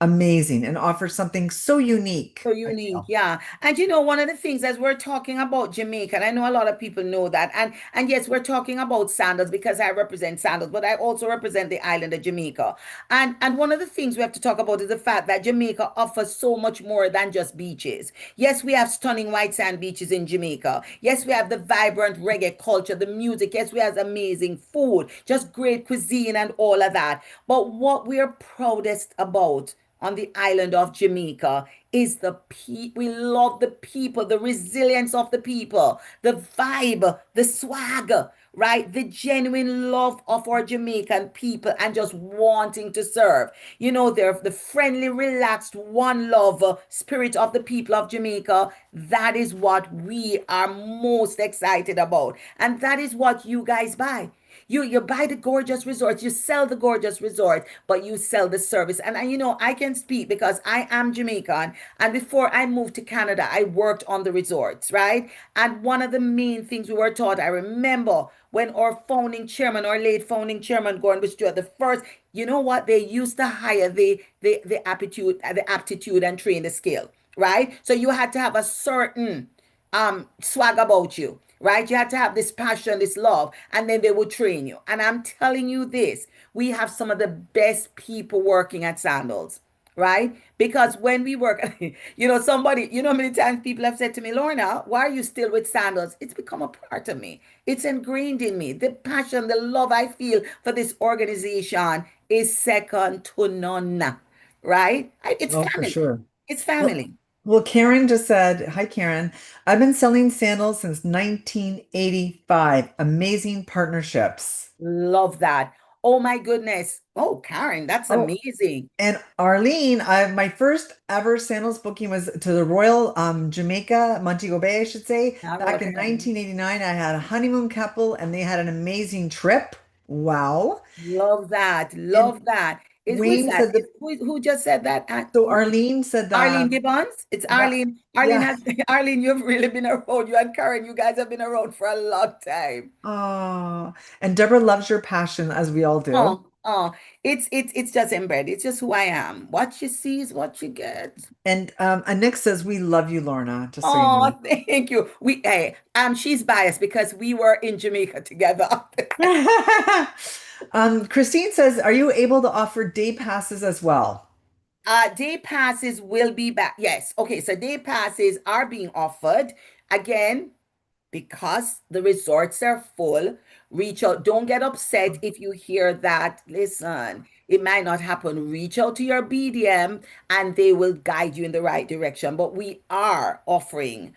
amazing and offers something so unique, So I unique, feel. yeah. And one of the things as we're talking about Jamaica, and I know a lot of people know that, and yes, we're talking about sandals because I represent sandals, but I also represent the island of Jamaica. And one of the things we have to talk about is the fact that Jamaica offers so much more than just beaches. Yes, we have stunning white sand beaches in Jamaica. Yes, we have the vibrant reggae culture, the music. Yes, we have amazing food, just great cuisine and all of that. But what we're proudest about on the island of Jamaica is the people. We love the people, the resilience of the people, the vibe, the swag, right? The genuine love of our Jamaican people and just wanting to serve. They're the friendly, relaxed, one love spirit of the people of Jamaica. That is what we are most excited about. And that is what you guys buy. You buy the gorgeous resorts, you sell the gorgeous resort, but you sell the service. And I can speak because I am Jamaican. And before I moved to Canada, I worked on the resorts, right? And one of the main things we were taught, I remember when our founding chairman, our late founding chairman, Gordon Stewart, the first, you know what? They used to hire the aptitude and train the skill, right? So you had to have a certain swag about you, right? You had to have this passion, this love, and then they would train you. And I'm telling you this, we have some of the best people working at Sandals, right? Because when we work, somebody, how many times people have said to me, Lorna, why are you still with Sandals? It's become a part of me. It's ingrained in me. The passion, the love I feel for this organization is second to none, right? It's Oh, for family. sure. It's Well, family. well, Karen just said, hi, Karen. I've been selling sandals since 1985. Amazing partnerships. Love that. Oh my goodness. Oh, Karen, that's Oh, amazing. and Arlene, my first ever sandals booking was to the Royal Jamaica, Montego Bay, I should say. I Back wrote in down. 1989, I had a honeymoon couple and they had an amazing trip. Wow. Love that. And Love that. Who is Wayne that? said that, Who just said that? so Arlene said, Arlene Gibbons. It's yeah, Arlene. Arlene yeah. has Arlene, you've really been around. You and Karen, you guys have been around for a long time. Oh, and Deborah loves your passion, as we all do. Oh. It's just embedded. It's just who I am. What you see is what you get. And Nick says, we love you, Lorna, just so you know. Oh, thank you. She's biased because we were in Jamaica together. Christine says, are you able to offer day passes as well? Day passes will be back. Yes. Okay. So day passes are being offered again because the resorts are full. Reach out. Don't get upset if you hear that. Listen, it might not happen. Reach out to your BDM and they will guide you in the right direction. But we are offering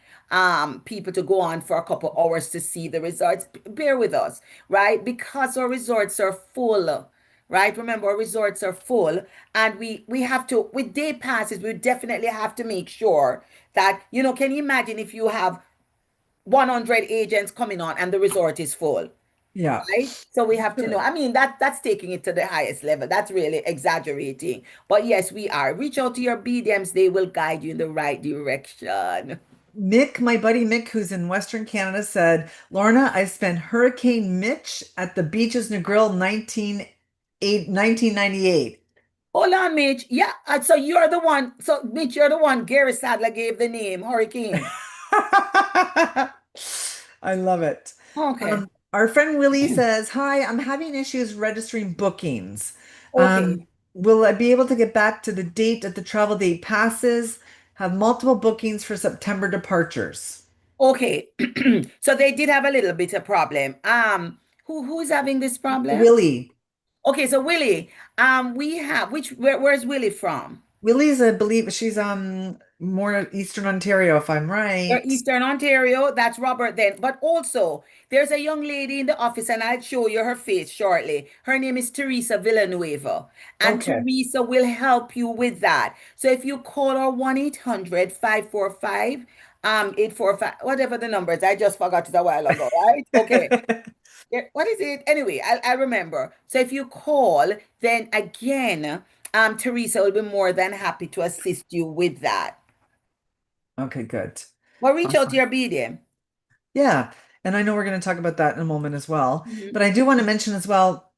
people to go on for a couple hours to see the resorts. Bear with us, right? Because our resorts are full. Right? Remember, our resorts are full, and we have to with day passes. We definitely have to make sure that Can you imagine if you have 100 agents coming on and the resort is full, Yeah, right? So we have to know. sure. I mean, that's taking it to the highest level. That's really exaggerating. But yes, we are. Reach out to your BDMs. They will guide you in the right direction. Mick, my buddy Mick, who's in Western Canada, said, Lorna, I spent Hurricane Mitch at the Beaches Negril 1998. Hold on, Mitch. Yeah, so you're the one. So, Mitch, you're the one Gary Sadler gave the name Hurricane. I love it. Okay. Our friend Willie says, hi, I'm having issues registering bookings. Okay. Will I be able to get back to the date that the travel date passes? Have multiple bookings for September departures. Okay. So they did have a little bit of problem. Who's having this problem? Willie. Okay, so Willie, we have where's Willie from? Willie's, I believe she's more Eastern Ontario, if I'm You're right. Eastern Ontario, that's Robert then. But also, there's a young lady in the office, and I'll show you her face shortly. Her name is Teresa Villanueva, and Okay. Teresa will help you with that. So if you call her 1-800-545 845, whatever the number is, I just forgot it a while ago, right? Okay. Yeah, what is it? Anyway, I remember. So if you call, then again, Teresa will be more than happy to assist you with that. Okay, good. Well, reach out to Awesome. your BDM. Yeah. And I know we're going to talk about that in a moment as well. Mhm. But I do want to mention as well,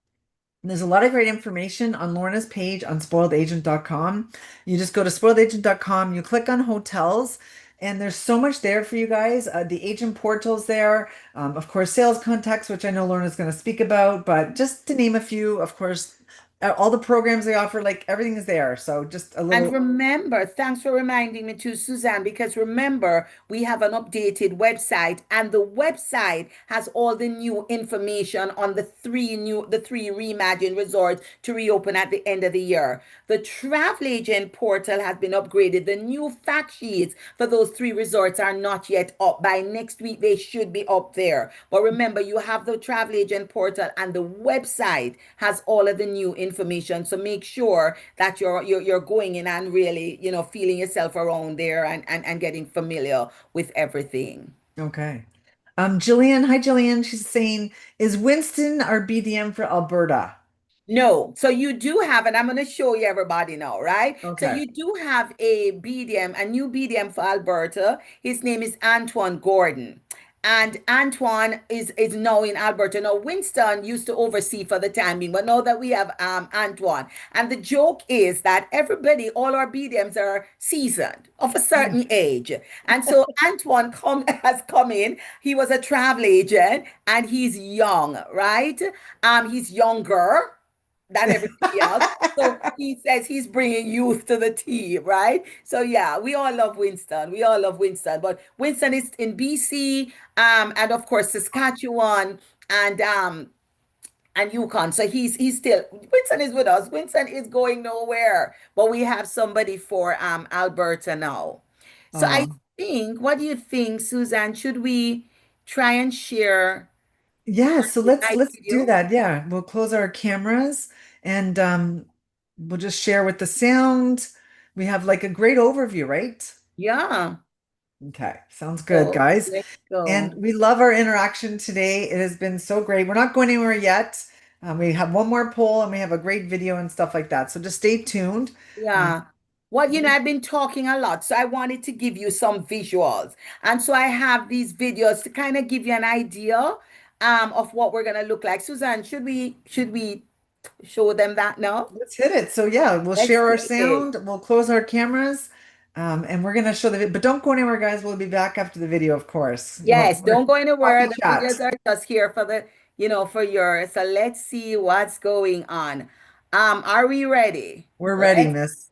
there's a lot of great information on Lorna's page on spoiledagent.com. You just go to spoiledagent.com, you click on hotels, and there's so much there for you guys. The agent portal's there. Of course, sales contacts, which I know Lorna's going to speak about, but just to name a few, of course, all the programs they offer, like everything is there. So just a And little, remember, thanks for reminding me too, Suzanne, because remember, we have an updated website, and the website has all the new information on the three reimagined resorts to reopen at the end of the year. The travel agent portal has been upgraded. The new fact sheets for those three resorts are not yet up. By next week, they should be up there. But remember, you have the travel agent portal, and the website has all of the new information. So make sure that you're going in and really, feeling yourself around there, and getting familiar with everything. okay. Jillian, hi Jillian. She's saying, is Winston our BDM for Alberta? No. So you do have, and I'm going to show you everybody now, right? So Okay. you do have a BDM, a new BDM for Alberta. His name is Antoine Gordon. And Antoine is now in Alberta. Now, Winston used to oversee for the time being, but now that we have Antoine. And the joke is that everybody, all our BDMs are seasoned of a certain age. And so Antoine has come in. He was a travel agent and he's young, right? He's younger than everybody else. So he says he's bringing youth to the team, right? So yeah, we all love Winston. We all love Winston, but Winston is in BC, and of course Saskatchewan, and Yukon. So he's still Winston is with us. Winston is going nowhere, but we have somebody for Alberta now. So I Oh. think, what do you think, Suzanne? Should we try and share Yeah, so the let's live let's do video? that. Yeah, we'll close our cameras and we'll just share with the sound. We have like a great overview, right? Yeah. Okay, sounds good, So guys. let's And go. we love our interaction today. It has been so great. We're not going anywhere yet. We have one more poll and we have a great video and stuff like that. So just stay tuned. Um, Yeah. Well, I've been talking a lot, so I wanted to give you some visuals. And so I have these videos to kind of give you an idea of what we're gonna look like. Suzanne, should we show them that now? let's hit it. So yeah, we'll Let's share our hit it. sound. We'll close our cameras. And we're gonna show the video, but don't go anywhere, guys. We'll be back after the video, of course. Well, Yes, don't go anywhere. coffee The chat. videos are just here for for yours. So let's see what's going on. Are we ready? We're ready, Let's miss.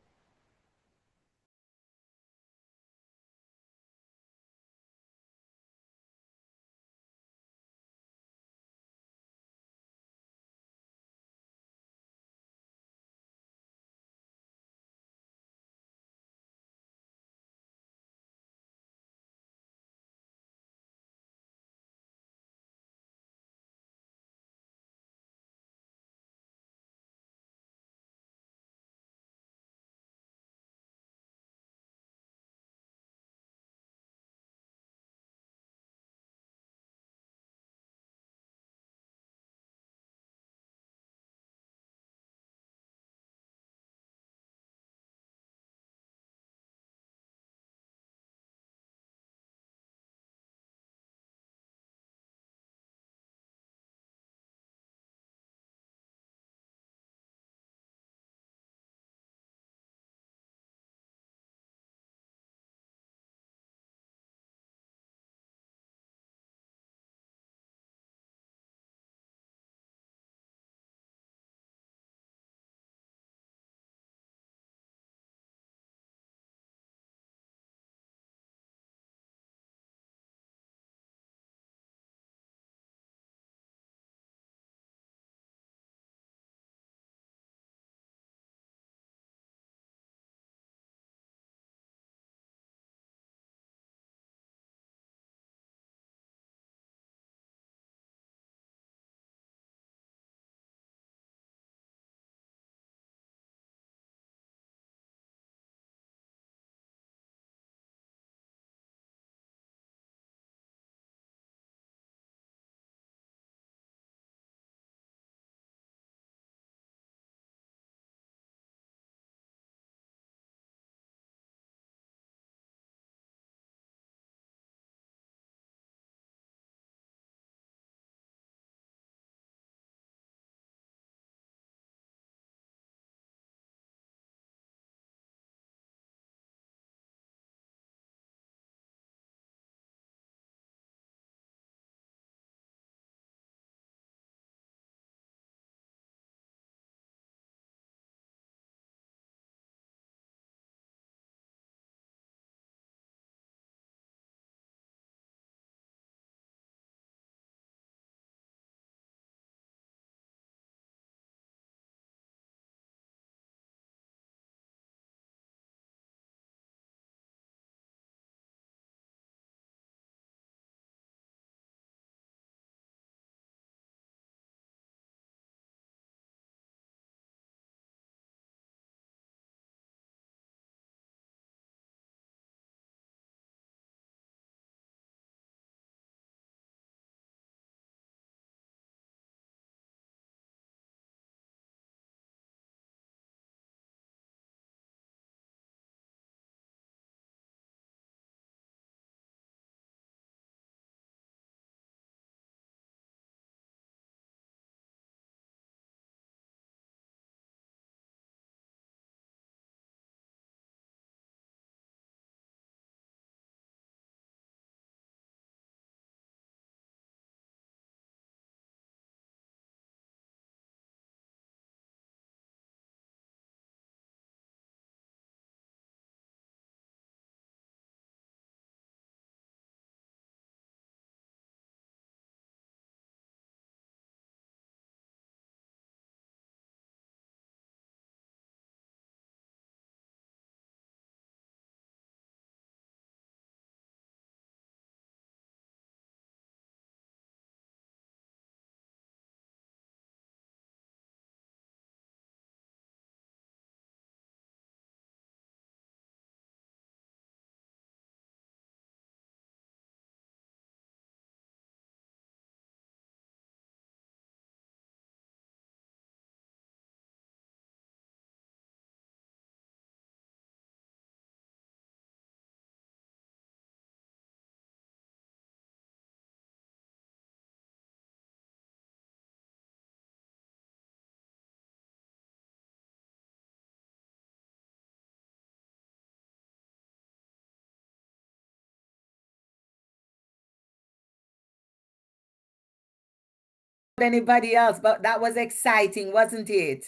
anybody else, but that was exciting, wasn't it?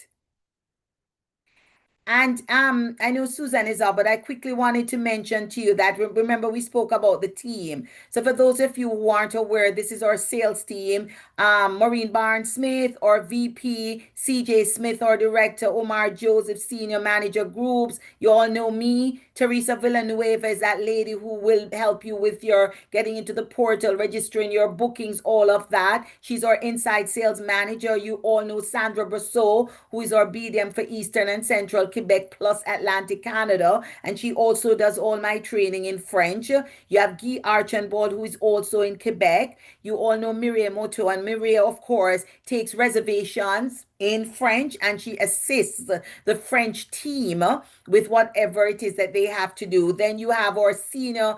And I know Susan is up, but I quickly wanted to mention to you that remember we spoke about the team. So for those of you who aren't aware, this is our sales team. Maureen Barnes Smith, our VP, CJ Smith, our director, Omar Joseph, senior manager groups. You all know me. Teresa Villanueva is that lady who will help you with your getting into the portal, registering your bookings, all of that. She's our inside sales manager. You all know Sandra Brousseau, who is our BDM for Eastern and Central Quebec plus Atlantic Canada. And she also does all my training in French. You have Guy Archambault, who is also in Quebec. You all know Mireille Moto, and Mireille, of course, takes reservations in French and she assists the French team with whatever it is that they have to do. Then you have our senior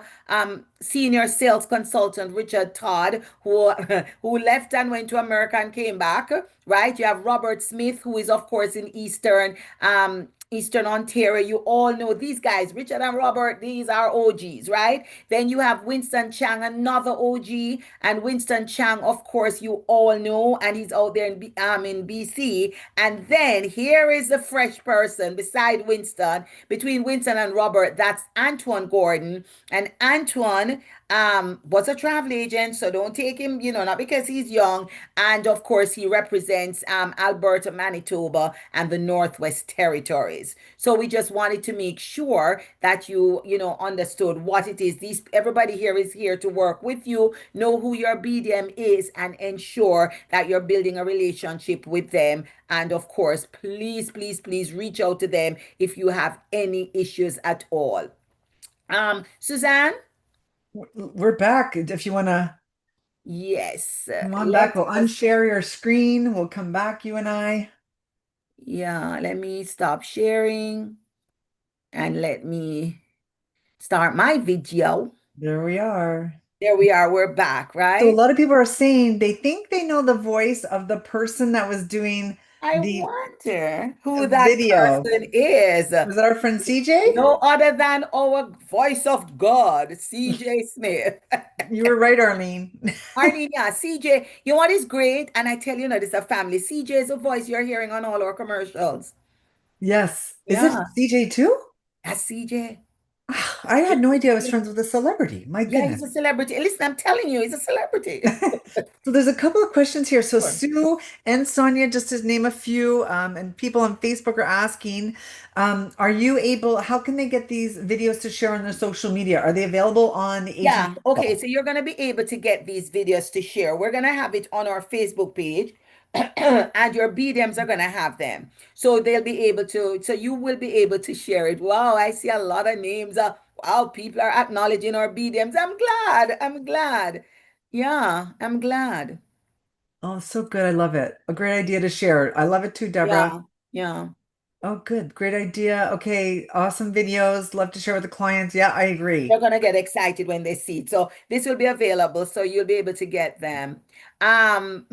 sales consultant Richard Todd, who who left and went to America and came back. Right? You have Robert Smith, who is of course in Eastern Ontario. You all know these guys, Richard and Robert, these are OGs, right? Then you have Winston Chang, another OG, and Winston Chang, of course, you all know, and he's out there in BC. And then here is the fresh person beside Winston, between Winston and Robert, that's Antoine Gordon. And Antoine was a travel agent, so don't take him, not because he's young. And of course, he represents Alberta, Manitoba, and the Northwest Territories. So we just wanted to make sure that you understood what it is. Everybody here is here to work with you, know who your BDM is, and ensure that you're building a relationship with them. And of course, please, please, please reach out to them if you have any issues at all. Suzanne? We're back. If you want to Yes. come on back, Let we'll us, unshare your screen. We'll come back, you and I. yeah, let me stop sharing and let me start my video. There we are. There we are. We're back, So a right? lot of people are saying they think they know the voice of the person that was doing I the wonder who that video. person is. Was that our friend CJ? No other than our voice of God, CJ Smith. You were right, Arlene. Arlene, yeah, CJ, you know what is great? And I tell you, this is a family. CJ is a voice you're hearing on all our commercials. Yes. Is it Yeah, CJ too? that's CJ. I had no idea I was friends with a celebrity. My Yeah, goodness. he's a celebrity. Listen, I'm telling you, he's a celebrity. So there's a couple of questions here. So Sure. Sue and Sonia, just to name a few, and people on Facebook are asking, are you able, how can they get these videos to share on their social media? Are they available on the agent Yeah, okay, portal? so you're going to be able to get these videos to share. We're going to have it on our Facebook page, and your BDMs are going to have them. So they'll be able to, so you will be able to share it. Wow, I see a lot of names. Wow, people are acknowledging our BDMs. I'm glad. I'm glad. Yeah, I'm glad. Oh, so good. I love it. A great idea to share. I love it too, Deborah. Yeah, yeah. Oh, good. Great idea. Okay. Awesome videos. Love to share with the clients. Yeah, I They're agree. gonna get excited when they see it. So this will be available, so you'll be able to get them. And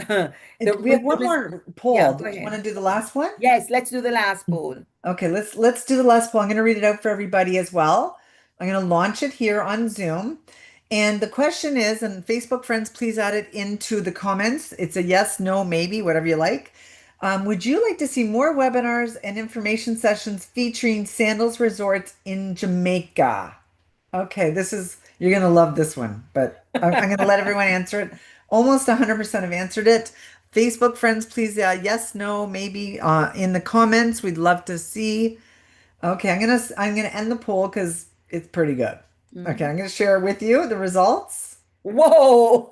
we have one more Yeah, poll. go Did you want ahead. to do the last one? Yes, let's do the last poll. Okay, let's do the last poll. I'm going to read it out for everybody as well. I'm going to launch it here on Zoom. And the question is, and Facebook friends, please add it into the comments. It's a yes, no, maybe, whatever you like. Would you like to see more webinars and information sessions featuring Sandals Resorts in Jamaica? Okay, you're going to love this one, but I'm going to let everyone answer it. Almost 100% have answered it. Facebook friends, please, yes, no, maybe in the comments. We'd love to see. Okay, I'm gonna end the poll because it's pretty good. Okay, Mhm. I'm gonna share with you the results. Whoa!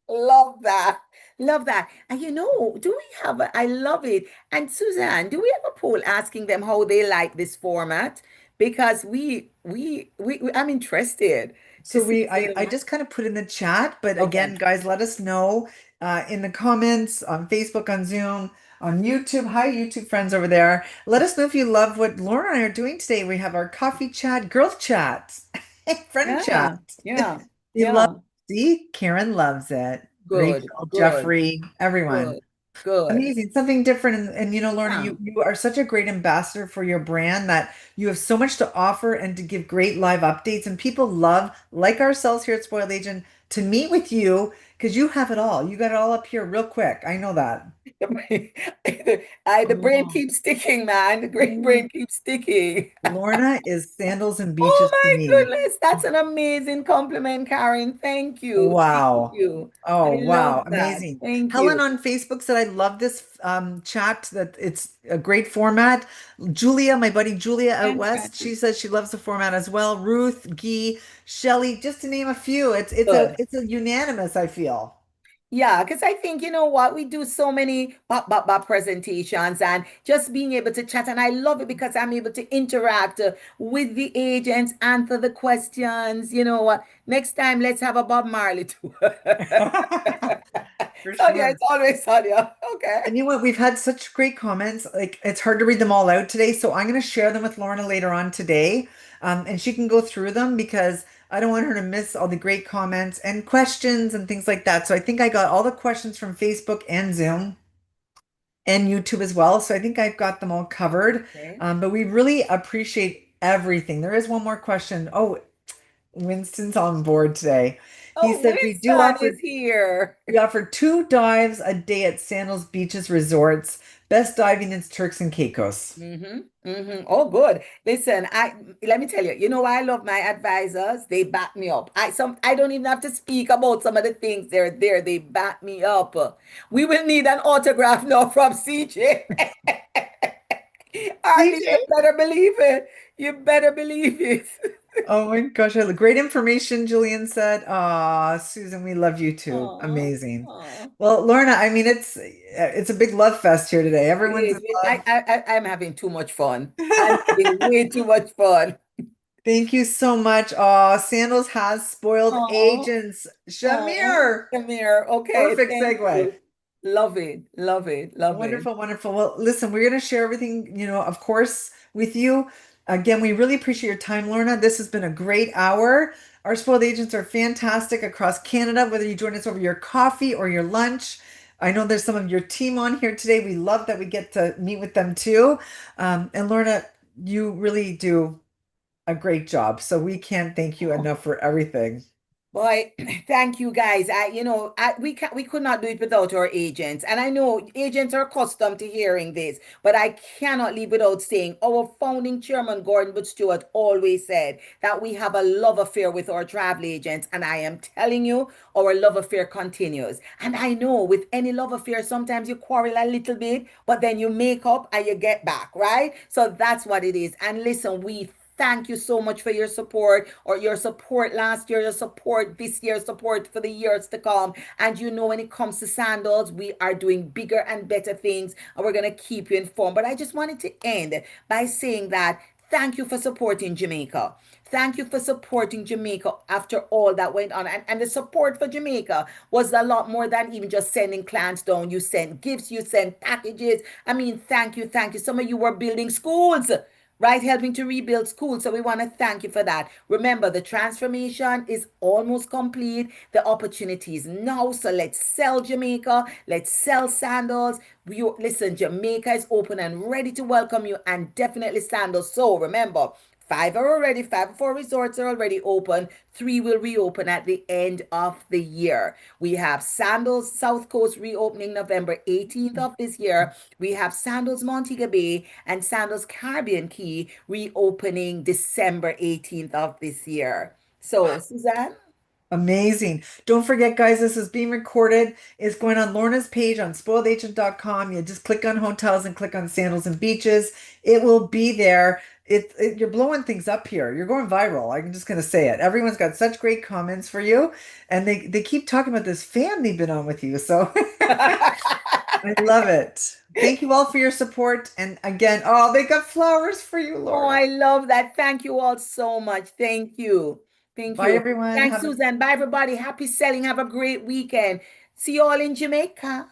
Love that. Love that. And do we have I love it. And Suzanne, do we have a poll asking them how they like this format? Because I'm interested to So see we if I they just kind of put in the chat, but okay. again, guys, let us know in the comments on Facebook, on Zoom, on YouTube. Hi, YouTube friends over there. Let us know if you love what Laura and I are doing today. We have our coffee chat, girl chat, friend chat. Yeah, yeah, You love, yeah. see, Karen loves it. Good, Rachel, good, Jeffrey, everyone. good, good. Amazing. Something different. And Lorna, Yeah. you are such a great ambassador for your brand that you have so much to offer and to give great live updates. And people love, like ourselves here at Spoiled Agent, to meet with you because you have it all. You got it all up here real quick. I know that. The brain Oh, keeps sticking, man. The great mm. brain keeps sticking. Lorna is sandals and Oh beaches to my me. goodness, that's an amazing compliment, Karen. Thank you. Thank Wow. you. I Oh, love wow. that. Amazing. Thank Helen you. on Facebook said, I love this chat, that it's a great format. Julia, my buddy Julia out west, Fantastic. she says she loves the format as well. Ruth, Guy, Shelley, just to name a few. Good. It's a unanimous, I feel. Yeah, because I think, you know what, we do so many presentations and just being able to chat. And I love it because I'm able to interact with the agents, answer the questions. You know what? Next time, let's have a Bob Marley too. For Sonia, sure. it's always Sonia. Okay. And you know what? We've had such great comments. Like it's hard to read them all out today, so I'm going to share them with Lorna later on today, and she can go through them because I don't want her to miss all the great comments and questions and things like that. So I think I got all the questions from Facebook and Zoom and YouTube as well. So I think I've got them all covered. Okay. But we really appreciate everything. There is one more question. Oh, Winston's on board today. He Oh, said Winston is here. we offer 2 dives a day at Sandals Beaches Resorts. Best diving in Turks and Caicos. Oh, good. Listen, I let me tell you, you know why I love my advisors? They back me up. I don't even have to speak about some of the things they're there. They back me up. We will need an autograph now from CJ. Arlie, CJ. you better believe it. You better believe it. Oh my gosh, great information, Julian said. Ah, Susan, we love you too. Aw, Amazing. aw. Well, Lorna, I mean, it's a big love fest here today. It Everyone's is. in love. I'm having too much fun. I'm having way too much fun. Thank you so much. Oh, Sandals has spoiled Oh, agents. oh, Shamir. come here. Okay, Perfect thank segue. you. Love it, love it, love it. Wonderful, wonderful. Well, listen, we're going to share everything, of course, with you. Again, we really appreciate your time, Lorna. This has been a great hour. Our spoiled agents are fantastic across Canada, whether you join us over your coffee or your lunch. I know there's some of your team on here today. We love that we get to meet with them too. And Lorna, you really do a great job. So we can't thank you enough for everything. Boy, thank you guys. We could not do it without our agents. And I know agents are accustomed to hearing this, but I cannot leave without saying our founding chairman, Gordon But Stewart, always said that we have a love affair with our travel agents. And I am telling you, our love affair continues. And I know with any love affair, sometimes you quarrel a little bit, but then you make up and you get back, right? So that's what it is. And listen, we thank you so much for your support, or your support last year, your support this year, support for the years to come. And you know, when it comes to sandals, we are doing bigger and better things, and we're going to keep you informed. But I just wanted to end by saying that thank you for supporting Jamaica. Thank you for supporting Jamaica after all that went on. And the support for Jamaica was a lot more than even just sending clients down. You sent gifts, you sent packages. I mean, thank you, thank you. Some of you were building schools, right? Helping to rebuild schools. So we want to thank you for that. Remember, the transformation is almost complete. The opportunity is now. So let's sell Jamaica. Let's sell sandals. Listen, Jamaica is open and ready to welcome you, and definitely sandals. So remember, five or four resorts are already open. Three will reopen at the end of the year. We have Sandals South Coast reopening November 18th of this year. We have Sandals Montego Bay and Sandals Caribbean Key reopening December 18th of this year. So, Suzanne? Amazing. Don't forget, guys, this is being recorded. It's going on Lorna's page on spoiledagent.com. You just click on hotels and click on sandals and beaches. It will be there. You're blowing things up here. You're going viral. I'm just going to say it. Everyone's got such great comments for you, and they keep talking about this fan they've been on with you. So I love it. Thank you all for your support. And again, oh, they got flowers for you, Oh, Lorna. I love that. Thank you all so much. Thank you. Thank Bye, you. everyone. Thanks, Have a Susan. Bye, everybody. Happy selling. Have a great weekend. See you all in Jamaica.